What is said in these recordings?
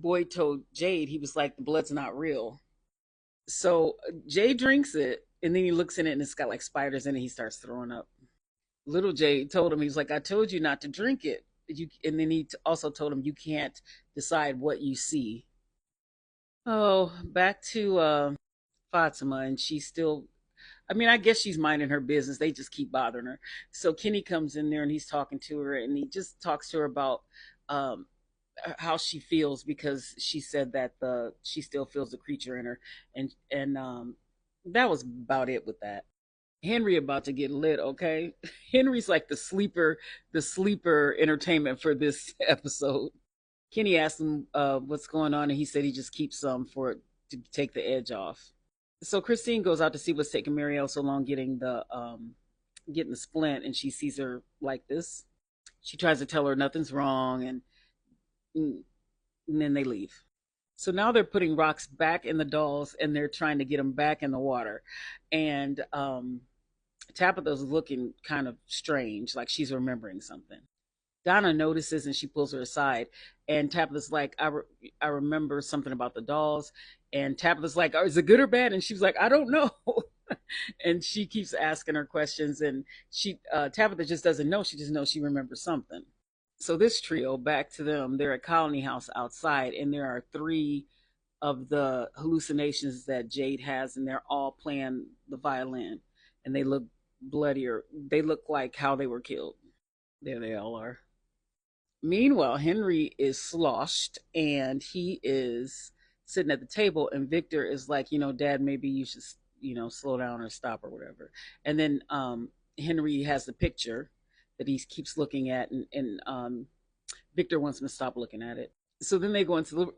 Boyd told Jade, he was like, the blood's not real. So Jade drinks it, and then he looks in it, and it's got like spiders in it. He starts throwing up. Little Jade told him, he was like, I told you not to drink it. And then also told him, you can't decide what you see. Oh, back to Fatima, and she's still, I mean, I guess she's minding her business. They just keep bothering her. So Kenny comes in there and he's talking to her, and he just talks to her about um, how she feels because she said that the she still feels the creature in her, and that was about it with that. Henry about to get lit, okay? Henry's like the sleeper entertainment for this episode. Kenny asked him what's going on, and he said he just keeps some for to take the edge off. So Christine goes out to see what's taking Marielle so long getting the splint, and she sees her like this. She tries to tell her nothing's wrong, and then they leave. So now they're putting rocks back in the dolls, and they're trying to get them back in the water. And Tabitha's looking kind of strange, like she's remembering something. Donna notices and she pulls her aside. And Tabitha's like, I remember something about the dolls. And Tabitha's like, oh, is it good or bad? And she's like, I don't know. And she keeps asking her questions. And Tabitha just doesn't know. She just knows she remembers something. So this trio, back to them, they're at Colony House outside. And there are three of the hallucinations that Jade has. And they're all playing the violin. And they look bloodier. They look like how they were killed. There they all are. Meanwhile, Henry is sloshed and he is sitting at the table, and Victor is like, Dad, maybe you should, slow down or stop or whatever. And then Henry has the picture that he keeps looking at, and Victor wants him to stop looking at it. So then they go into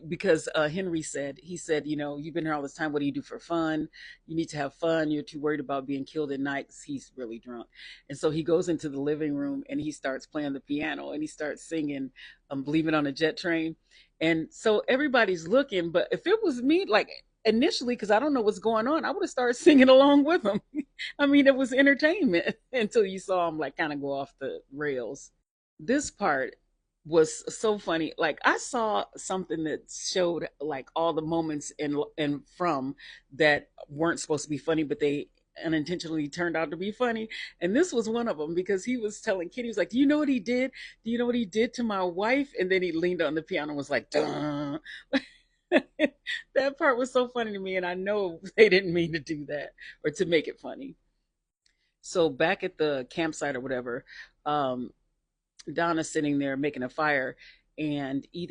because Henry said, you've been here all this time. What do you do for fun? You need to have fun. You're too worried about being killed at night, because he's really drunk. And so he goes into the living room and he starts playing the piano and he starts singing Believe It on a Jet Train. And so everybody's looking, but if it was me, like initially, because I don't know what's going on, I would have started singing along with him. I mean, it was entertainment until you saw him like kind of go off the rails. This part was so funny. Like I saw something that showed like all the moments in from that weren't supposed to be funny, but they unintentionally turned out to be funny. And this was one of them, because he was telling Kitty, he was like, "Do you know what he did? Do you know what he did to my wife?" And then he leaned on the piano and was like, "Duh." That part was so funny to me, and I know they didn't mean to do that or to make it funny. So back at the campsite or whatever, um, Donna's sitting there making a fire and eating